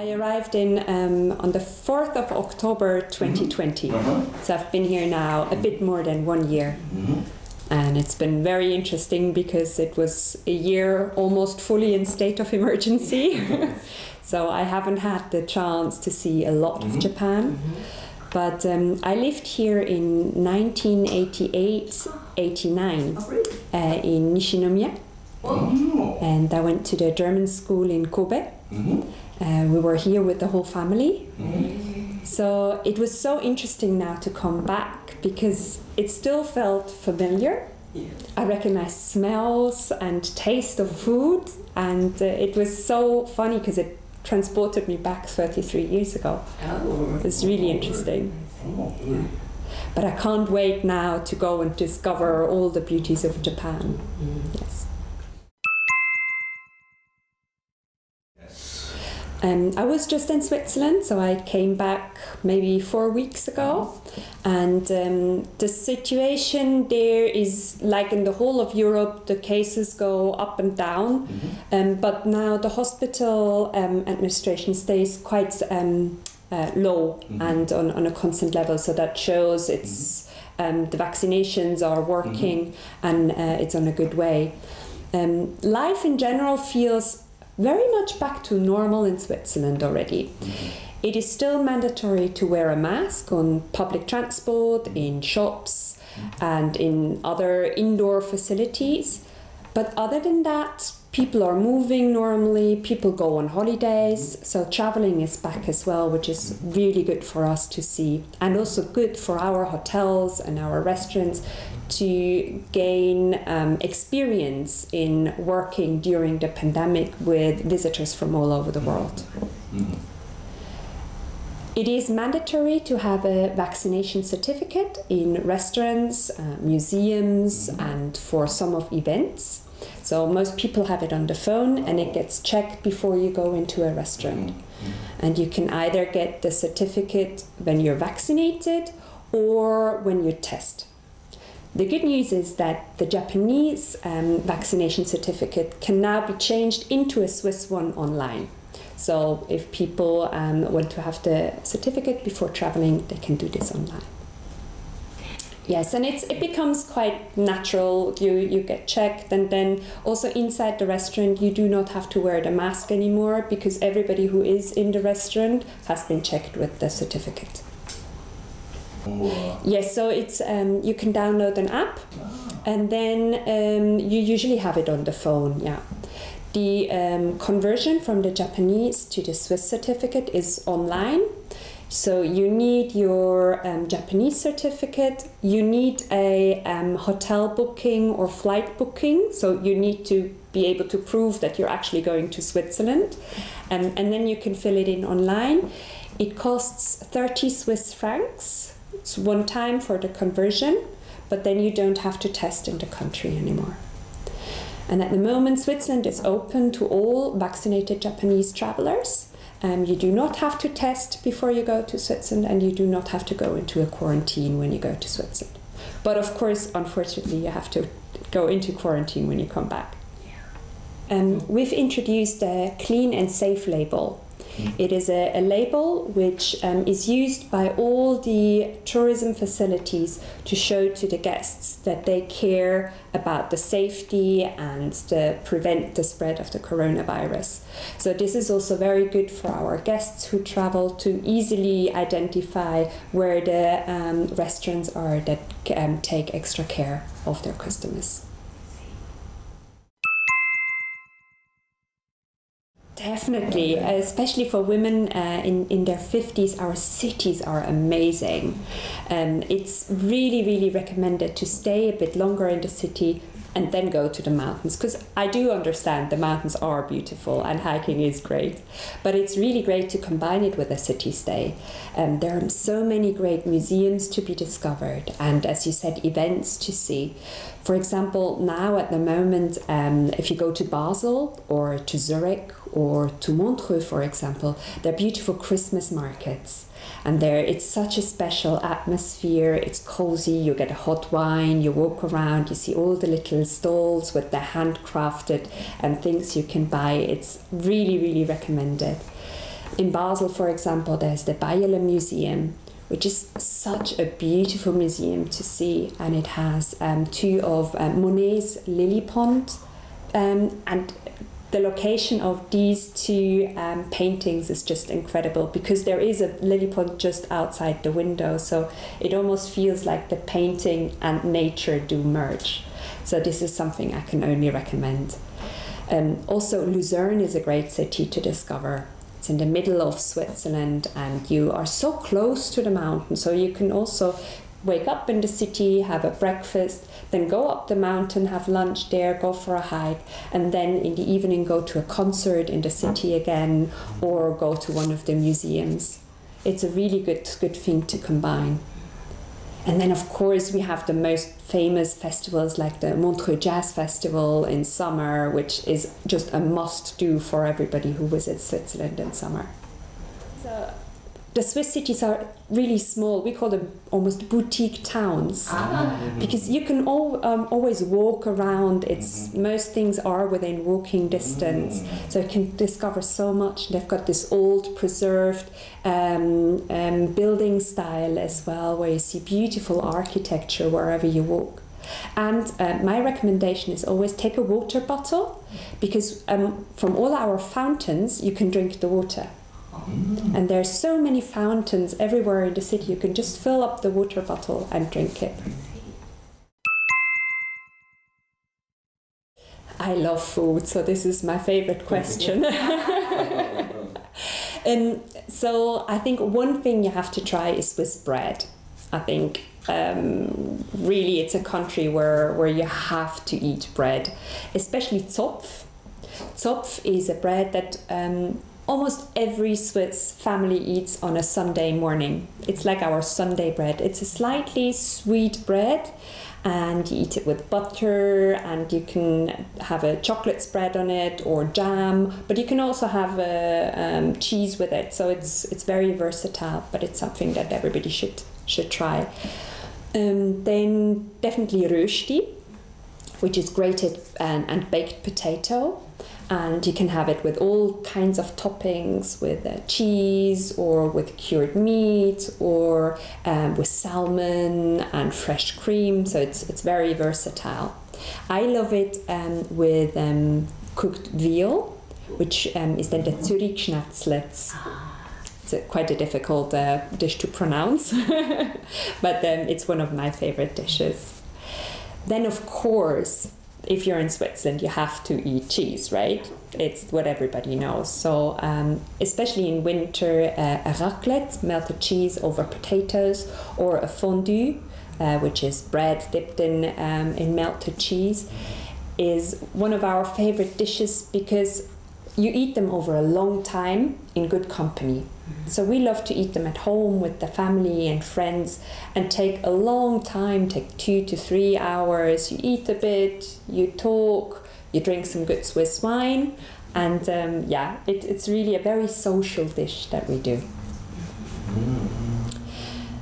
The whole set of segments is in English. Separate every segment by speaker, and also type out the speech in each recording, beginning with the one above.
Speaker 1: I arrived in on the 4th of October 2020, so I've been here now a bit more than 1 year. And it's been very interesting because it was a year almost fully in state of emergency. So I haven't had the chance to see a lot of Japan. But I lived here in 1988-89 in Nishinomiya. And I went to the German school in Kobe. We were here with the whole family. So it was so interesting now to come back because it still felt familiar. I recognized smells and taste of food, and it was so funny because it transported me back 33 years ago. It was really interesting. Yeah. But I can't wait now to go and discover all the beauties of Japan. Yes. I was just in Switzerland, so I came back maybe 4 weeks ago, and the situation there is like in the whole of Europe, the cases go up and down, but now the hospital administration stays quite low and on a constant level, so that shows it's the vaccinations are working and it's on a good way. Life in general feels very much back to normal in Switzerland already. It is still mandatory to wear a mask on public transport, in shops, and in other indoor facilities. But other than that, people are moving normally, people go on holidays, so traveling is back as well, which is really good for us to see, and also good for our hotels and our restaurants to gain experience in working during the pandemic with visitors from all over the world. It is mandatory to have a vaccination certificate in restaurants, museums, and for some of events. So most people have it on the phone, and it gets checked before you go into a restaurant. And you can either get the certificate when you're vaccinated or when you test. The good news is that the Japanese vaccination certificate can now be changed into a Swiss one online. So if people want to have the certificate before traveling, they can do this online. Yes, and it becomes quite natural. You get checked, and then also inside the restaurant you do not have to wear the mask anymore because everybody who is in the restaurant has been checked with the certificate. Yes, so it's you can download an app, and then you usually have it on the phone. Yeah, the conversion from the Japanese to the Swiss certificate is online. So you need your Japanese certificate, you need a hotel booking or flight booking, so you need to be able to prove that you're actually going to Switzerland, and then you can fill it in online. It costs 30 Swiss francs. It's one time for the conversion, but then you don't have to test in the country anymore. And at the moment, Switzerland is open to all vaccinated Japanese travelers. You do not have to test before you go to Switzerland, and you do not have to go into a quarantine when you go to Switzerland. But of course, unfortunately, you have to go into quarantine when you come back. We've introduced a clean and safe label. It is a label which is used by all the tourism facilities to show to the guests that they care about the safety and to prevent the spread of the coronavirus. So this is also very good for our guests who travel to easily identify where the restaurants are that take extra care of their customers. Definitely, especially for women in their 50s, our cities are amazing. It's really, really recommended to stay a bit longer in the city and then go to the mountains, because I do understand the mountains are beautiful and hiking is great, but it's really great to combine it with a city stay. There are so many great museums to be discovered, and as you said, events to see. For example, now at the moment, if you go to Basel or to Zurich or to Montreux, for example, there are beautiful Christmas markets. And there, it's such a special atmosphere. It's cozy. You get a hot wine. You walk around. You see all the little stalls with the handcrafted things you can buy. It's really, really recommended. In Basel, for example, there's the Bayerle Museum, which is such a beautiful museum to see, and it has two of Monet's lily ponds, and the location of these two paintings is just incredible, because there is a lily pond just outside the window, so it almost feels like the painting and nature do merge. So this is something I can only recommend. Also, Lucerne is a great city to discover. It's in the middle of Switzerland, and you are so close to the mountain, so you can also wake up in the city, have a breakfast, then go up the mountain, have lunch there, go for a hike, and then in the evening go to a concert in the city again, or go to one of the museums. It's a really good thing to combine. And then, of course, we have the most famous festivals like the Montreux Jazz Festival in summer, which is just a must-do for everybody who visits Switzerland in summer. So, the Swiss cities are really small. We call them almost boutique towns, because you can always walk around. Most things are within walking distance, so you can discover so much. They've got this old preserved building style as well, where you see beautiful architecture wherever you walk. And my recommendation is always take a water bottle, because from all our fountains you can drink the water. And there's so many fountains everywhere in the city, you can just fill up the water bottle and drink it. I love food, so this is my favorite question. So I think one thing you have to try is Swiss bread. I think really it's a country where you have to eat bread, especially Zopf. Zopf is a bread that almost every Swiss family eats on a Sunday morning. It's like our Sunday bread. It's a slightly sweet bread, and you eat it with butter, and you can have a chocolate spread on it or jam, but you can also have cheese with it. So it's very versatile, but it's something that everybody should try. Then definitely Rösti, which is grated and baked potato. And you can have it with all kinds of toppings, with cheese or with cured meat, or with salmon and fresh cream. So it's very versatile. I love it with cooked veal, which is then the Zürich Schnetzlets. It's quite a difficult dish to pronounce, but it's one of my favorite dishes. Then, of course, if you're in Switzerland, you have to eat cheese, right? It's what everybody knows. So especially in winter, a raclette, melted cheese over potatoes, or a fondue, which is bread dipped in melted cheese, is one of our favorite dishes, because you eat them over a long time in good company. So we love to eat them at home with the family and friends, and take a long time, take 2 to 3 hours. You eat a bit, you talk, you drink some good Swiss wine, and it's really a very social dish that we do.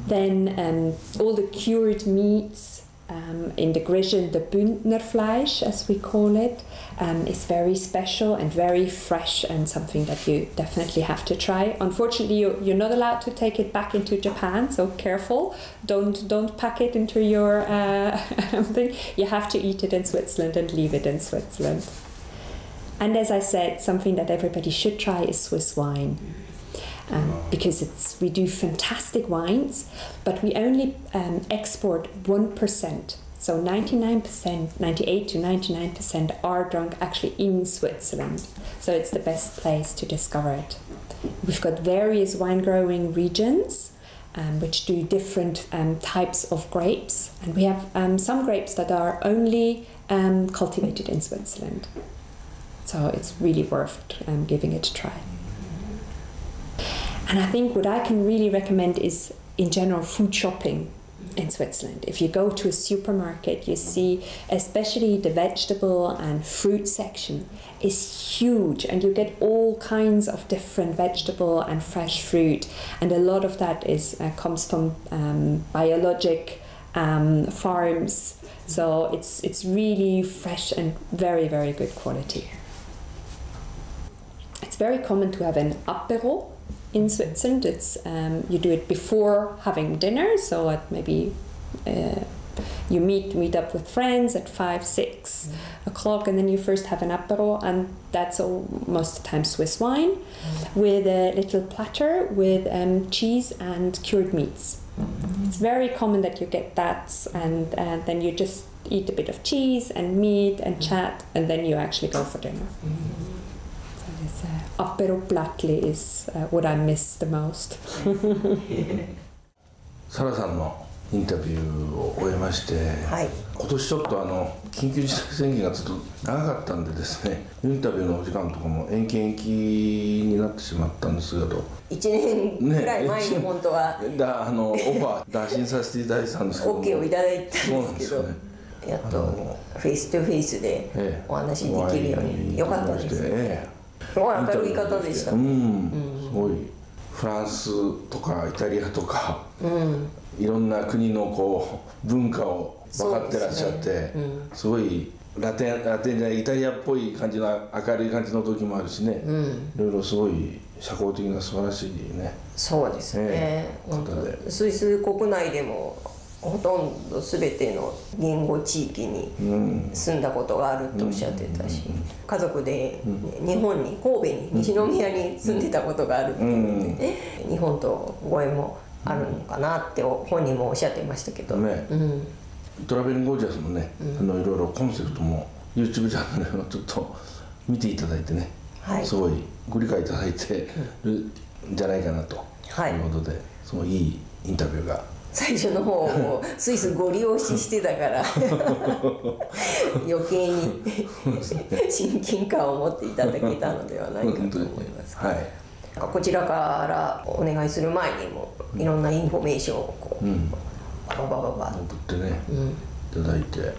Speaker 1: Then all the cured meats, in the Griechen, the Bündnerfleisch, as we call it, is very special and very fresh, and something that you definitely have to try. Unfortunately, you're not allowed to take it back into Japan, so careful. Don't pack it into your thing. You have to eat it in Switzerland and leave it in Switzerland. And as I said, something that everybody should try is Swiss wine. Because we do fantastic wines, but we only export 1%. So 98 to 99% are drunk actually in Switzerland. So it's the best place to discover it. We've got various wine growing regions, which do different types of grapes. And we have some grapes that are only cultivated in Switzerland. So it's really worth giving it a try. And I think what I can really recommend is, in general, food shopping in Switzerland. If you go to a supermarket, you see especially the vegetable and fruit section is huge, and you get all kinds of different vegetable and fresh fruit, and a lot of that comes from biologic farms. So it's really fresh and very, very good quality. It's very common to have an apéro in Switzerland. It's you do it before having dinner, so at maybe you meet up with friends at 5-6 o'clock, and then you first have an apéro, and that's most of the time Swiss wine with a little platter with cheese and cured meats. It's very common that you get that, and then you just eat a bit of cheese and meat and chat, and then you actually go for dinner. So this apéro plattli is what I miss the most.
Speaker 2: サラさんのインタビューを終えまして、はい、今年ちょっと緊急事態宣言がずっと長かったんでですね、インタビューのお時間とかも延期になってしまったんですけど、
Speaker 3: 1年ぐらい前に本当は、
Speaker 2: オファー打診させていただいてたんですけど、
Speaker 3: OK をいただいたんですけど、やっとフェイストゥフェイスでお話できるようによかったです。すごい明るい方でした。す
Speaker 2: ごいフランスとかイタリアとか、いろんな国の文化を分かってらっしゃって、すごいラテンでイタリアっぽい感じの明るい感じの時もあるしね、いろいろすごい社交的な素晴らしいね。
Speaker 3: そうですね。スイス国内でもほとんど全ての言語地域に住んだことがあるとおっしゃってたし、家族で日本に神戸に西宮に住んでたことがあるっていうので、日本とご縁もあるのかなって本人もおっしゃっていましたけど、
Speaker 2: トラベリンゴージャスのね、いろいろコンセプトも YouTube チャンネルをちょっと見ていただいてね、すごいご理解いただいてるんじゃないかなということで、すごいいいインタビューが。
Speaker 3: 最初の方をスイスご利用してたから余計に親近感を持っていただけたのではないかと思います。こちらからお願いする前にもいろんなインフォメーションをババババッ
Speaker 2: 送ってね、いただいて、